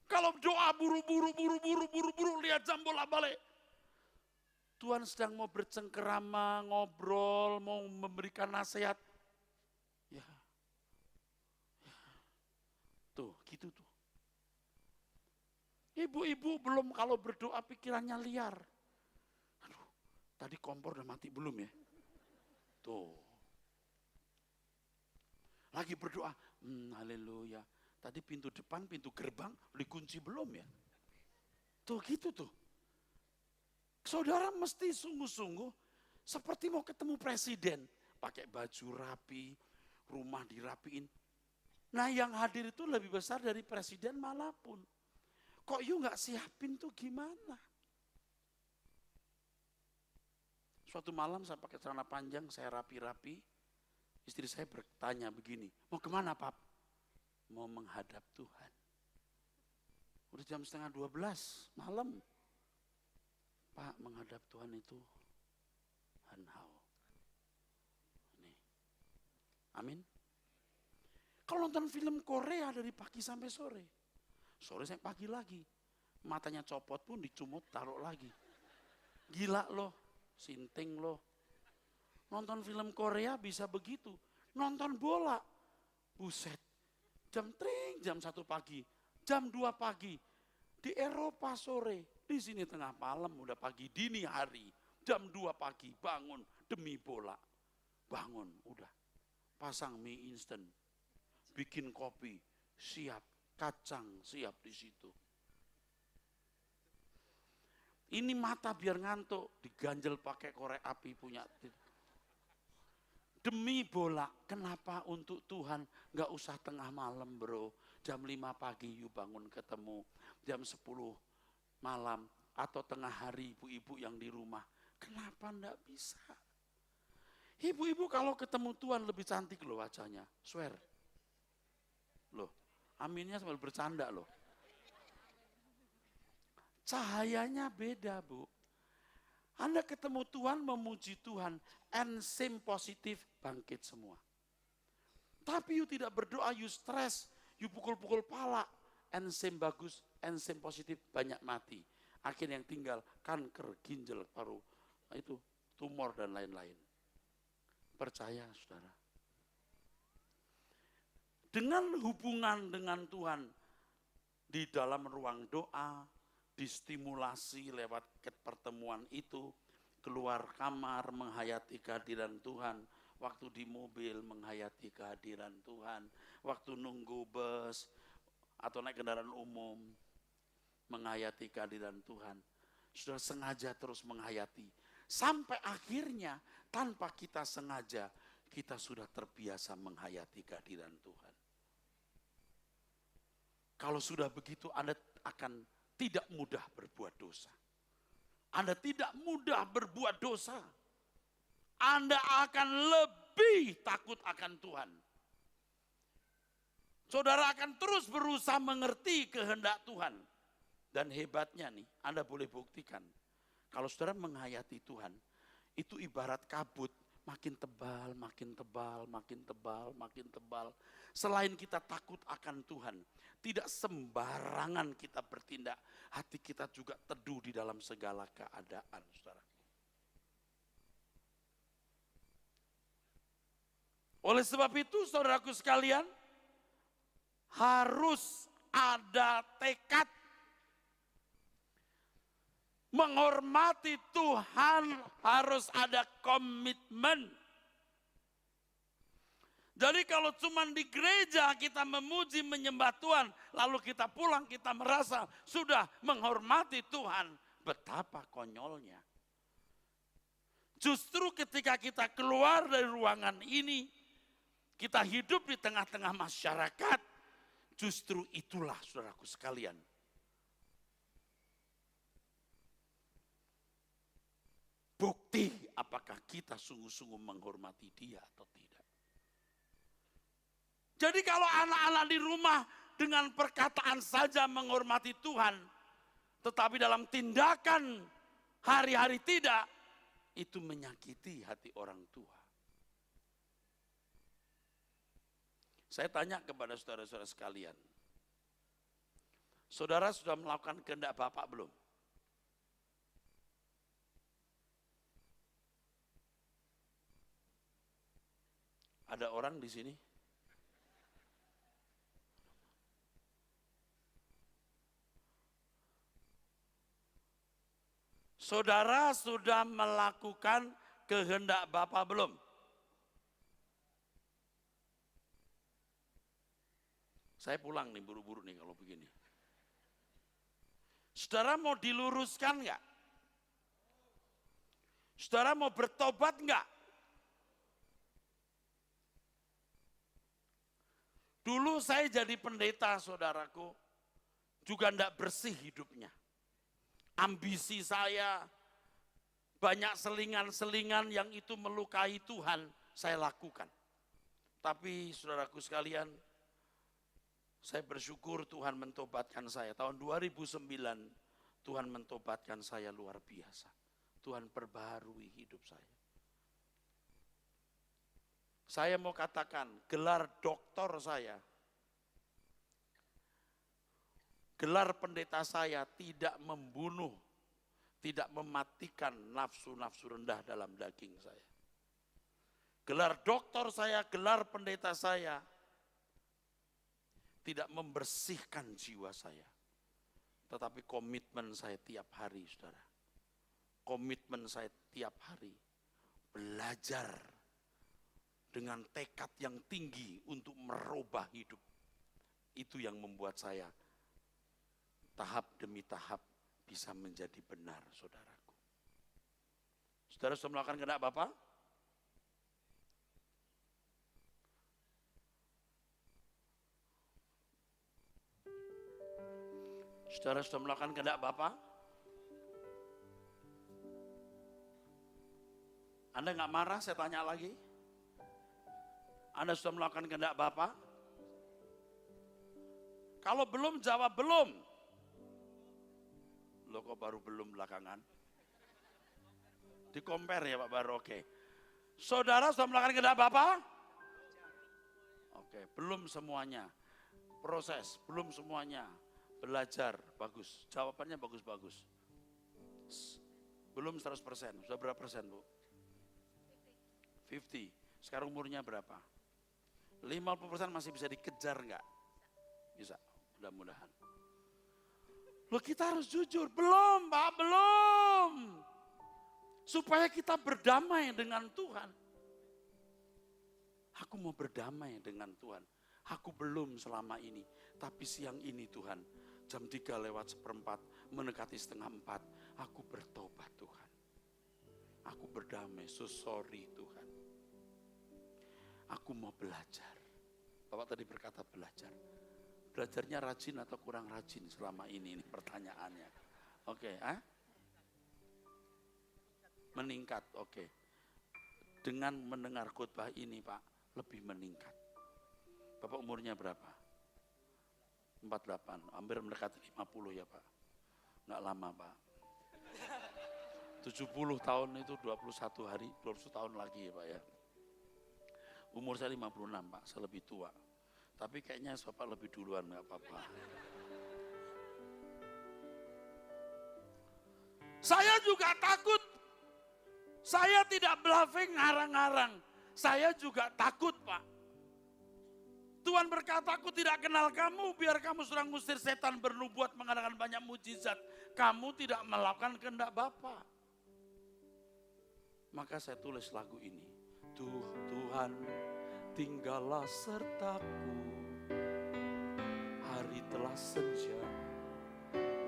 Kalau doa buru-buru, lihat jam bolak-balik. Tuhan sedang mau bercengkerama, ngobrol, mau memberikan nasihat. Ya. Tuh, gitu tuh. Ibu-ibu belum kalau berdoa pikirannya liar. Aduh, tadi kompor udah mati belum ya? Tuh. Lagi berdoa, haleluya. Tadi pintu depan, pintu gerbang dikunci belum ya? Tuh gitu tuh. Saudara mesti sungguh-sungguh seperti mau ketemu presiden. Pakai baju rapi, rumah dirapiin. Nah yang hadir itu lebih besar dari presiden manapun. Kok you gak siapin tuh gimana? Suatu malam saya pakai celana panjang, saya rapi-rapi. Istri saya bertanya begini, mau kemana Pap? Mau menghadap Tuhan. Udah jam 11:30 malam. Pak, menghadap Tuhan itu hanhau. Ini. Amin. Kalau nonton film Korea dari pagi sampai sore. Sore saya pagi lagi. Matanya copot pun dicumut taruh lagi. Gila loh, sinting loh. Nonton film Korea bisa begitu. Nonton bola. Buset. Jam 1 pagi. Jam 2 pagi. Di Eropa sore. Di sini tengah malam udah pagi. Dini hari. Jam 2 pagi bangun demi bola. Bangun udah. Pasang mie instan. Bikin kopi. Siap. Kacang siap di situ. Ini mata biar ngantuk. Diganjel pakai korek api punya. Demi bola, kenapa untuk Tuhan gak usah tengah malam bro. Jam 5 pagi you bangun ketemu. Jam 10 malam atau tengah hari ibu-ibu yang di rumah. Kenapa gak bisa? Ibu-ibu kalau ketemu Tuhan lebih cantik loh wajahnya. Swear. Loh, aminnya sambil bercanda loh. Cahayanya beda bu. Anda ketemu Tuhan, memuji Tuhan, enzim positif bangkit semua. Tapi you tidak berdoa, you stres, you pukul-pukul pala, enzim bagus, enzim positif banyak mati. Akhirnya yang tinggal kanker, ginjal, paru, itu tumor dan lain-lain. Percaya saudara. Dengan hubungan dengan Tuhan di dalam ruang doa, distimulasi lewat pertemuan itu, keluar kamar menghayati kehadiran Tuhan, waktu di mobil menghayati kehadiran Tuhan, waktu nunggu bus atau naik kendaraan umum menghayati kehadiran Tuhan. Sudah sengaja terus menghayati. Sampai akhirnya tanpa kita sengaja kita sudah terbiasa menghayati kehadiran Tuhan. Kalau sudah begitu Anda akan tidak mudah berbuat dosa. Anda tidak mudah berbuat dosa. Anda akan lebih takut akan Tuhan. Saudara akan terus berusaha mengerti kehendak Tuhan. Dan hebatnya nih, Anda boleh buktikan. Kalau saudara menghayati Tuhan, itu ibarat kabut. Makin tebal, makin tebal, makin tebal, makin tebal. Selain kita takut akan Tuhan, tidak sembarangan kita bertindak. Hati kita juga teduh di dalam segala keadaan, saudara. Oleh sebab itu, saudaraku sekalian, harus ada tekad. Menghormati Tuhan harus ada komitmen. Jadi kalau cuma di gereja kita memuji menyembah Tuhan, lalu kita pulang kita merasa sudah menghormati Tuhan, betapa konyolnya. Justru ketika kita keluar dari ruangan ini, kita hidup di tengah-tengah masyarakat, justru itulah saudaraku sekalian. Bukti apakah kita sungguh-sungguh menghormati Dia atau tidak. Jadi kalau anak-anak di rumah dengan perkataan saja menghormati Tuhan, tetapi dalam tindakan hari-hari tidak, itu menyakiti hati orang tua. Saya tanya kepada saudara-saudara sekalian, saudara sudah melakukan kehendak Bapak belum? Ada orang di sini? Saudara sudah melakukan kehendak Bapa belum? Saya pulang nih buru-buru nih kalau begini. Saudara mau diluruskan enggak? Saudara mau bertobat enggak? Dulu saya jadi pendeta, saudaraku, juga enggak bersih hidupnya. Ambisi saya, banyak selingan-selingan yang itu melukai Tuhan, saya lakukan. Tapi saudaraku sekalian, saya bersyukur Tuhan mentobatkan saya. Tahun 2009, Tuhan mentobatkan saya luar biasa. Tuhan perbaharui hidup saya. Saya mau katakan, gelar doktor saya, gelar pendeta saya tidak membunuh, tidak mematikan nafsu-nafsu rendah dalam daging saya. Gelar doktor saya, gelar pendeta saya, tidak membersihkan jiwa saya. Tetapi komitmen saya tiap hari, saudara. Komitmen saya tiap hari, belajar dengan tekad yang tinggi untuk merubah hidup. Itu yang membuat saya tahap demi tahap bisa menjadi benar, saudaraku. Saudara sudah melakukan kehendak Bapa? Saudara sudah melakukan kehendak Bapa? Anda nggak marah, saya tanya lagi. Anda sudah melakukan kehendak Bapa? Kalau belum, jawab belum. Loh kok baru belum belakangan? Di-compare ya Pak Baru, oke. Saudara sudah melakukan kehendak Bapa? Oke, belum semuanya. Proses, belum semuanya. Belajar, bagus. Jawabannya bagus-bagus. Belum 100%, sudah berapa persen Bu? 50. Sekarang umurnya berapa? 50% masih bisa dikejar nggak? Bisa, mudah-mudahan. Loh kita harus jujur, belum Pak, belum. Supaya kita berdamai dengan Tuhan. Aku mau berdamai dengan Tuhan. Aku belum selama ini. Tapi siang ini Tuhan, jam 3:04, mendekati 3:30, aku bertobat Tuhan. Aku berdamai, so sorry Tuhan. Aku mau belajar. Bapak tadi berkata belajar. Belajarnya rajin atau kurang rajin selama ini pertanyaannya. Oke, meningkat, oke. Dengan mendengar khotbah ini Pak, lebih meningkat. Bapak umurnya berapa? 48, hampir mendekati 50 ya Pak. Enggak lama Pak. 70 tahun itu 21 hari, 21 tahun lagi ya Pak ya. Umur saya 56 Pak, saya lebih tua. Tapi kayaknya Bapak lebih duluan, enggak apa-apa. Saya juga takut. Saya tidak bluffing ngarang-ngarang. Saya juga takut Pak. Tuhan berkata, aku tidak kenal kamu, biar kamu sudah ngusir setan, bernubuat, mengadakan banyak mujizat. Kamu tidak melakukan kehendak Bapa. Maka saya tulis lagu ini. Tuhan, tinggallah sertaku. Hari telah senja,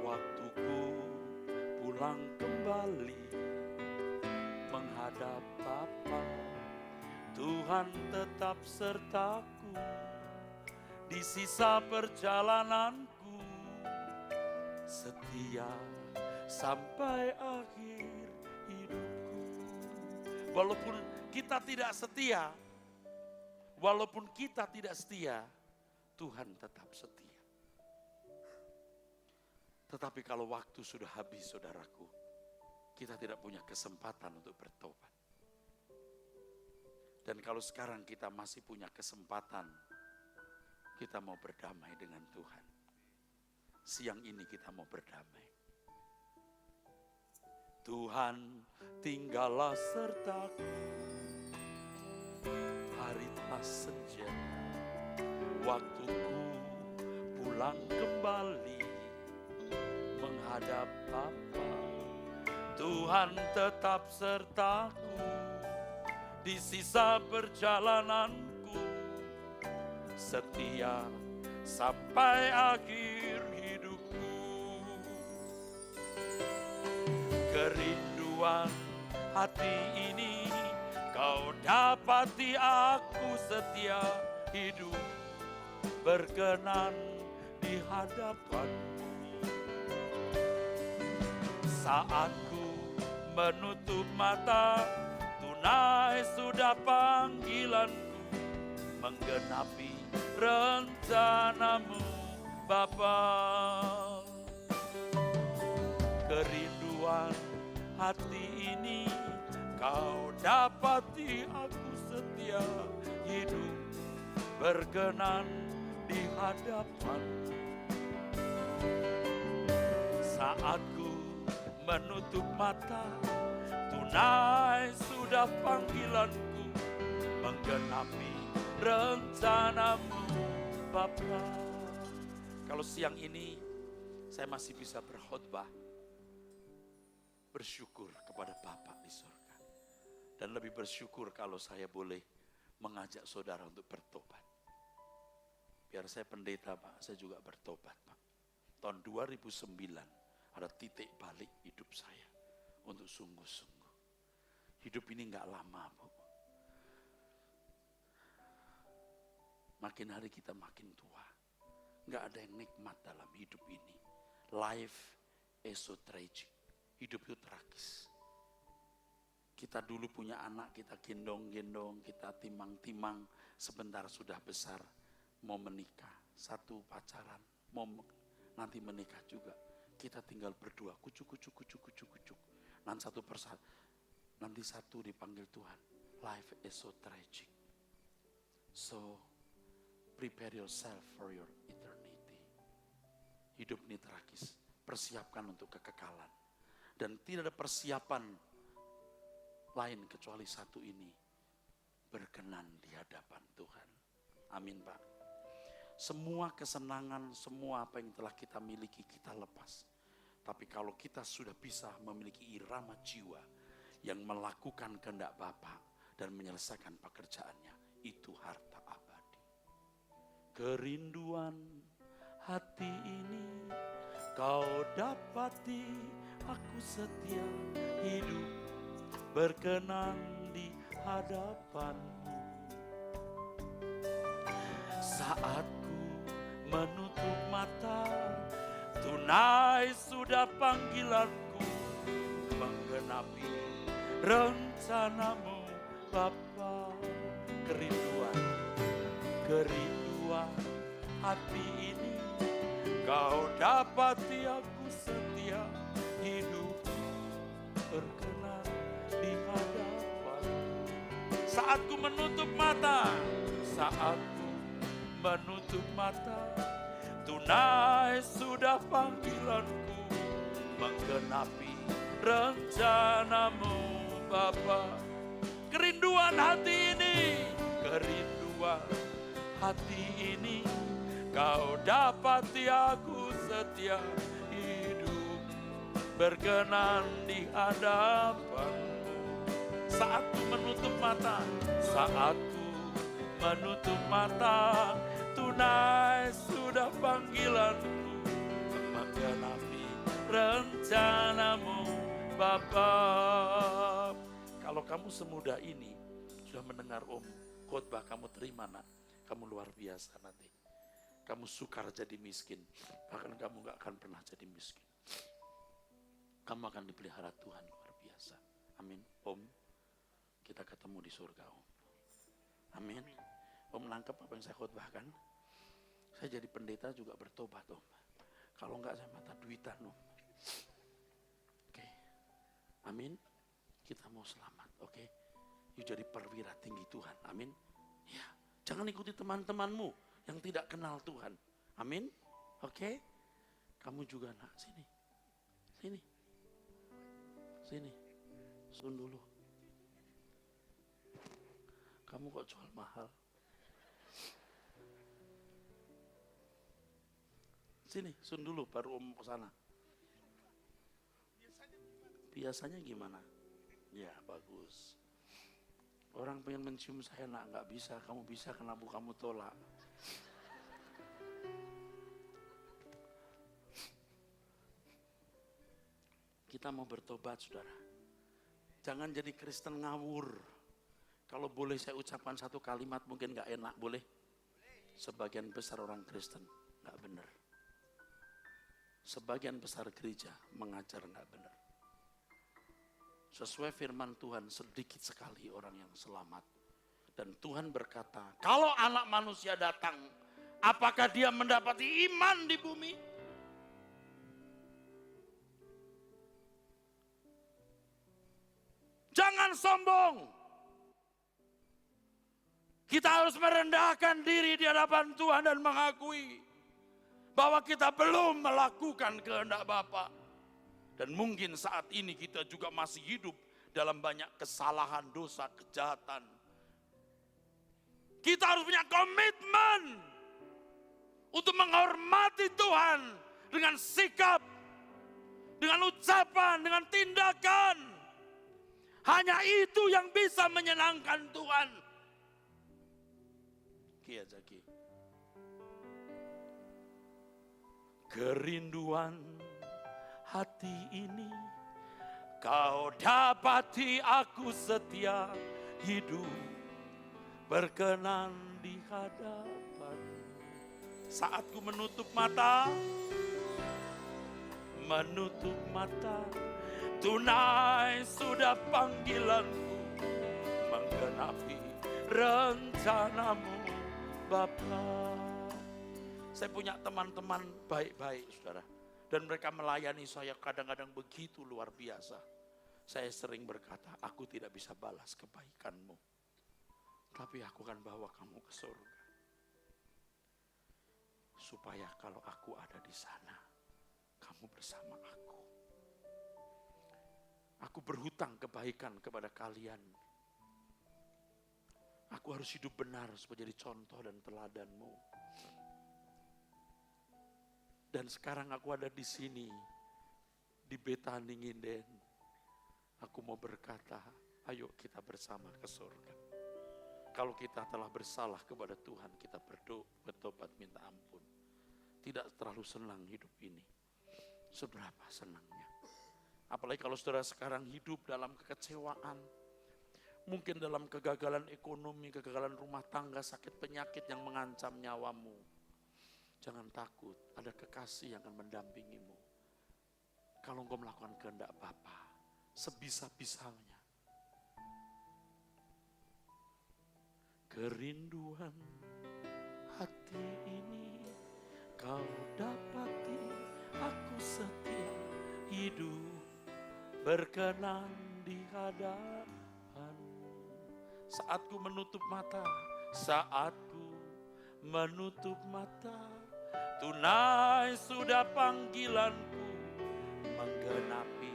waktuku pulang kembali menghadap Bapa. Tuhan tetap sertaku di sisa perjalananku, setia sampai akhir hidupku. Walaupun kita tidak setia, Tuhan tetap setia. Tetapi kalau waktu sudah habis saudaraku, kita tidak punya kesempatan untuk bertobat. Dan kalau sekarang kita masih punya kesempatan, kita mau berdamai dengan Tuhan. Siang ini kita mau berdamai. Tuhan, tinggallah sertaku. Hari telah senja, waktuku pulang kembali menghadap Bapa. Tuhan tetap sertaku di sisa perjalananku, setia sampai akhir hidupku. Kerinduan hati ini kau dapati, aku setia hidup berkenan di hadapanmu. Saat ku menutup mata, tunai sudah panggilanku, menggenapi rencanamu Bapa. Kerinduan hati ini kau dapati, aku setia hidup berkenan di hadapanmu. Saat ku menutup mata, tunai sudah panggilanku, menggenapi rencanamu Bapa. Kalau siang ini saya masih bisa berkhotbah, bersyukur kepada Bapa di surga. Dan lebih bersyukur kalau saya boleh mengajak saudara untuk bertobat. Biar saya pendeta Pak, saya juga bertobat Pak. Tahun 2009 ada titik balik hidup saya untuk sungguh-sungguh. Hidup ini gak lama Bu. Makin hari kita makin tua. Gak ada yang nikmat dalam hidup ini. Life is so tragic. Hidup itu tragis. Kita dulu punya anak, kita gendong-gendong, kita timang-timang, sebentar sudah besar, mau menikah, satu pacaran, mau nanti menikah juga. Kita tinggal berdua, kucuk. Nanti satu dipanggil Tuhan. Life is so tragic. So, prepare yourself for your eternity. Hidup ini tragis, persiapkan untuk kekekalan. Dan tidak ada persiapan lain kecuali satu ini, berkenan di hadapan Tuhan. Amin Pak. Semua kesenangan, semua apa yang telah kita miliki kita lepas. Tapi kalau kita sudah bisa memiliki irama jiwa yang melakukan kehendak Bapa dan menyelesaikan pekerjaannya, itu harta abadi. Kerinduan hati ini kau dapati, aku setia hidup berkenan di hadapanmu. Saat menutup mata, tunai sudah panggilanku, menggenapi rencanamu Bapa. Kerinduan hati ini kau dapati, aku setia hidup berkenan di hadapan. Saat ku menutup mata, tunai sudah panggilanku, menggenapi rencanamu Bapa. Kerinduan hati ini kau dapati, aku setia hidup berkenan di hadapanmu. Saat ku menutup mata, tunai sudah panggilanku, menggenapi rencanamu Bapa. Kalau kamu semudah ini sudah mendengar khotbah, kamu terima nak, kamu luar biasa nanti. Kamu sukar jadi miskin, bahkan kamu gak akan pernah jadi miskin. Kamu akan dipelihara Tuhan luar biasa. Amin. Om, kita ketemu di surga Om. Amin. Om nangkep apa yang saya khotbahkan? Saya jadi pendeta juga bertobat Om. Kalau enggak saya mata duitan Om. Oke. Amin. Kita mau selamat, oke? Yuk jadi perwira tinggi Tuhan, amin. Ya, jangan ikuti teman-temanmu yang tidak kenal Tuhan, amin. Oke? Kamu juga nak, sini, sun dulu. Kamu kok jual mahal? Sini, sun dulu baru Om ke sana. Biasanya gimana? Ya, bagus. Orang pengen mencium saya nak, nggak bisa. Kamu bisa, kenapa kamu tolak? Kita mau bertobat, saudara. Jangan jadi Kristen ngawur. Kalau boleh saya ucapkan satu kalimat, mungkin nggak enak, boleh? Sebagian besar orang Kristen nggak benar. Sebagian besar gereja mengajar nggak benar. Sesuai firman Tuhan, sedikit sekali orang yang selamat. Dan Tuhan berkata, kalau anak manusia datang, apakah dia mendapati iman di bumi? Jangan sombong. Kita harus merendahkan diri di hadapan Tuhan dan mengakui bahwa kita belum melakukan kehendak Bapa. Dan mungkin saat ini kita juga masih hidup dalam banyak kesalahan, dosa, kejahatan. Kita harus punya komitmen untuk menghormati Tuhan dengan sikap, dengan ucapan, dengan tindakan. Hanya itu yang bisa menyenangkan Tuhan. Kia Zaki. Kerinduan hati ini kau dapati, aku setia hidup berkenan di hadapan. Saat ku menutup mata, tunai sudah panggilanku, menggenapi rencanamu Bapa. Saya punya teman-teman baik-baik, saudara. Dan mereka melayani saya kadang-kadang begitu luar biasa. Saya sering berkata, aku tidak bisa balas kebaikanmu. Tapi aku akan bawa kamu ke surga. Supaya kalau aku ada di sana, kamu bersama aku. Aku berhutang kebaikan kepada kalian. Aku harus hidup benar supaya jadi contoh dan teladanmu. Dan sekarang aku ada di sini, di Betani Nginden. Aku mau berkata, ayo kita bersama ke surga. Kalau kita telah bersalah kepada Tuhan, kita bertobat minta ampun. Tidak terlalu senang hidup ini. Seberapa senangnya. Apalagi kalau saudara sekarang hidup dalam kekecewaan. Mungkin dalam kegagalan ekonomi, kegagalan rumah tangga, sakit penyakit yang mengancam nyawamu. Jangan takut, ada kekasih yang akan mendampingimu. Kalau engkau melakukan kehendak Bapa, sebisa-bisanya. Kerinduan hati ini kau dapati, aku setia hidup berkenan di hadapan. Saatku menutup mata, saatku menutup mata, tunai sudah panggilanku, menggenapi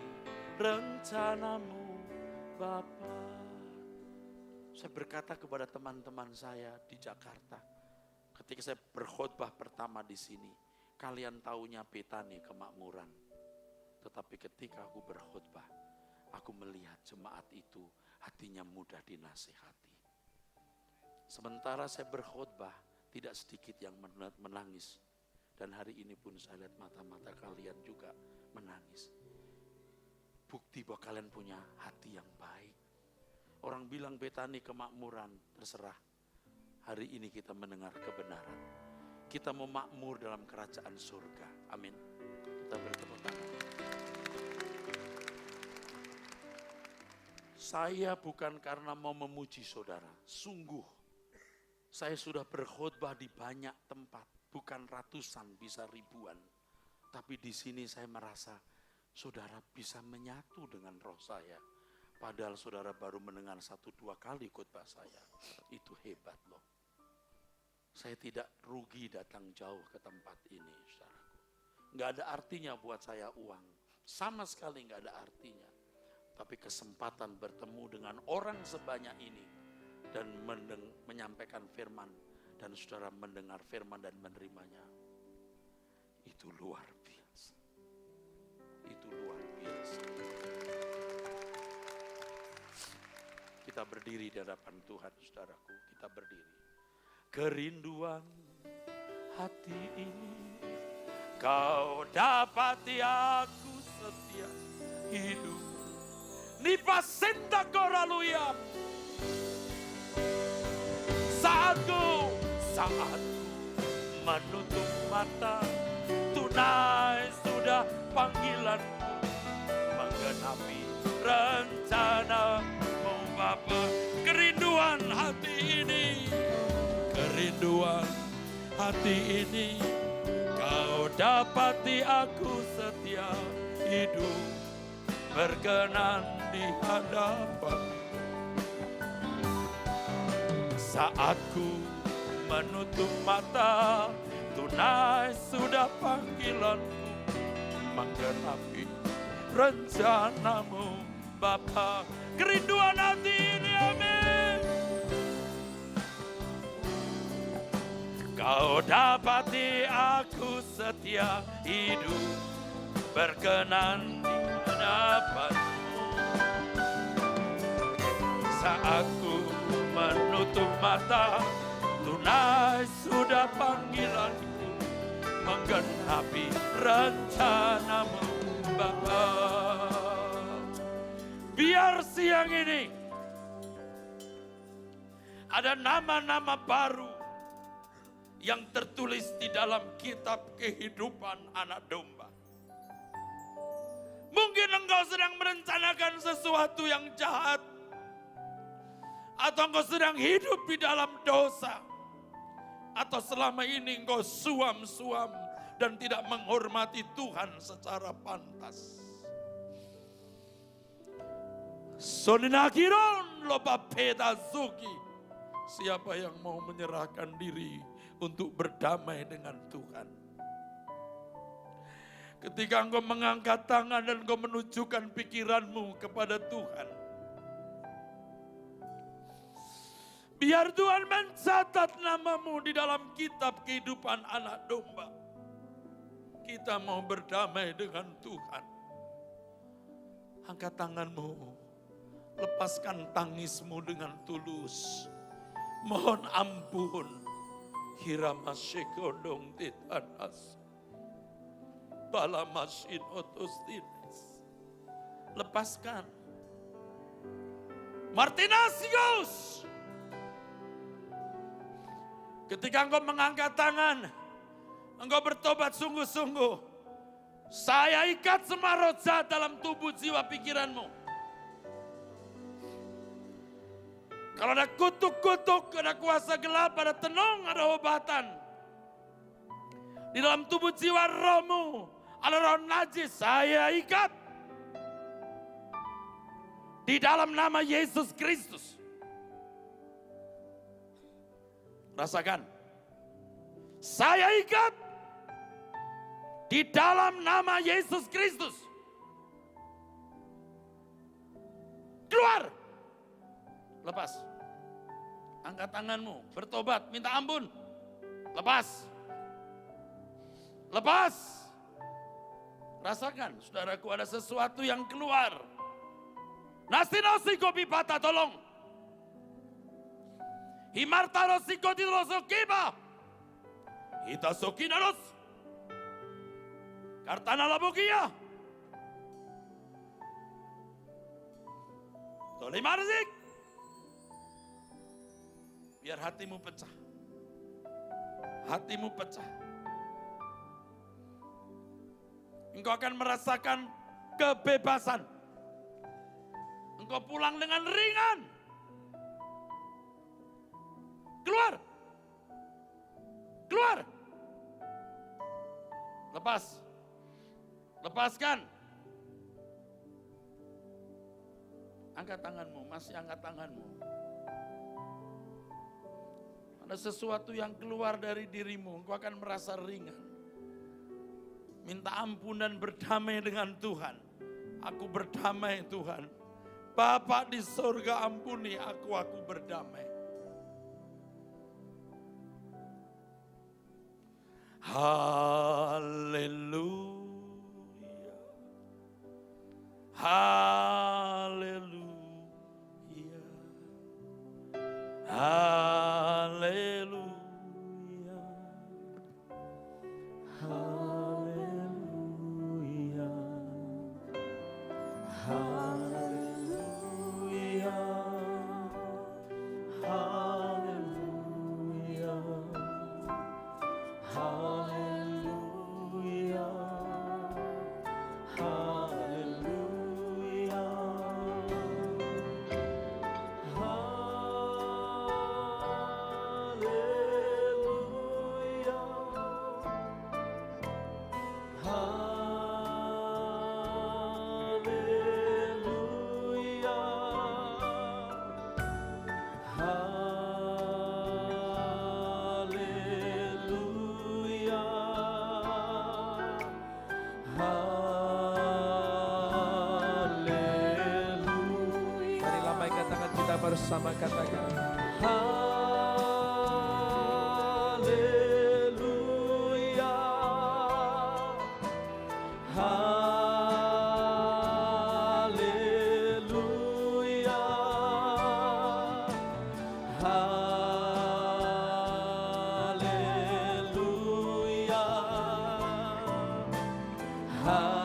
rencanamu Bapa. Saya berkata kepada teman-teman saya di Jakarta, ketika saya berkhotbah pertama di sini, kalian taunya Betani kemakmuran. Tetapi ketika aku berkhotbah, aku melihat jemaat itu hatinya mudah dinasihati. Sementara saya berkhotbah, tidak sedikit yang menangis. Dan hari ini pun saya lihat mata-mata kalian juga menangis. Bukti bahwa kalian punya hati yang baik. Orang bilang Betani kemakmuran, terserah. Hari ini kita mendengar kebenaran. Kita mau makmur dalam kerajaan surga. Amin. Kita bertepuk tangan. Saya bukan karena mau memuji saudara. Sungguh, saya sudah berkhotbah di banyak tempat. Bukan ratusan, bisa ribuan. Tapi di sini saya merasa saudara bisa menyatu dengan roh saya. Padahal saudara baru mendengar 1-2 kali khotbah saya. Itu hebat loh. Saya tidak rugi datang jauh ke tempat ini, saudaraku. Nggak ada artinya buat saya uang. Sama sekali nggak ada artinya. Tapi kesempatan bertemu dengan orang sebanyak ini dan menyampaikan firman, dan saudara mendengar firman dan menerimanya, itu luar biasa. Itu luar biasa. Kita berdiri di hadapan Tuhan, saudaraku. Kita berdiri. Kerinduan hati ini kau dapati, aku setia hidup. Nipasinta koraluya. Saatku menutup mata, tunai sudah panggilanmu, menggenapi rencanamu Bapa. Kerinduan hati ini, kerinduan hati ini, kau dapati, aku setia hidup berkenan di hadapan. Saatku menutup mata, tunai sudah panggilanmu, menggenapi rencanamu Bapa. Kerinduan hati ini, amin. Kau dapati, aku setia hidup berkenan di hadapanmu. Saatku menutup mata, tunai sudah panggilanku, menggenapi rencanamu Bapa. Biar siang ini ada nama-nama baru yang tertulis di dalam kitab kehidupan anak domba. Mungkin engkau sedang merencanakan sesuatu yang jahat, atau engkau sedang hidup di dalam dosa, atau selama ini engkau suam-suam dan tidak menghormati Tuhan secara pantas. Soninakiron loba pedazuki. Siapa yang mau menyerahkan diri untuk berdamai dengan Tuhan? Ketika engkau mengangkat tangan dan engkau menunjukkan pikiranmu kepada Tuhan, Biar Tuhan mencatat namamu di dalam kitab kehidupan anak domba. Kita mau berdamai dengan Tuhan. Angkat tanganmu, lepaskan tangismu dengan tulus. Mohon ampun. Hiramasyekondong titanas. Balamasin otostines. Lepaskan. Martinasius. Ketika engkau mengangkat tangan, engkau bertobat sungguh-sungguh. Saya ikat semua roh jahat dalam tubuh jiwa pikiranmu. Kalau ada kutuk-kutuk, ada kuasa gelap, ada tenung, ada obatan. Di dalam tubuh jiwa rohmu, ada roh najis, saya ikat. Di dalam nama Yesus Kristus. Rasakan. Saya ikat. Di dalam nama Yesus Kristus. Keluar. Lepas. Angkat tanganmu. Bertobat. Minta ampun. Lepas. Lepas. Rasakan. Saudaraku, ada sesuatu yang keluar. Nastinosi kopi patah, tolong. Himartaro sikoti loso kiba. Ita sokinaros. Kartana labokia. Tolong marzik. Biar hatimu pecah. Hatimu pecah. Engkau akan merasakan kebebasan. Engkau pulang dengan ringan. Keluar. Keluar. Lepas. Lepaskan. Angkat tanganmu, masih angkat tanganmu. Ada sesuatu yang keluar dari dirimu, engkau akan merasa ringan. Minta ampun dan berdamai dengan Tuhan. Aku berdamai Tuhan. Bapa di surga, ampuni aku berdamai. Haleluya. Haleluya. Haleluya. Haleluya. Haleluya. Haleluya. Haleluya. Haleluya. Bersama katakan Haleluya. Haleluya. Haleluya. Haleluya.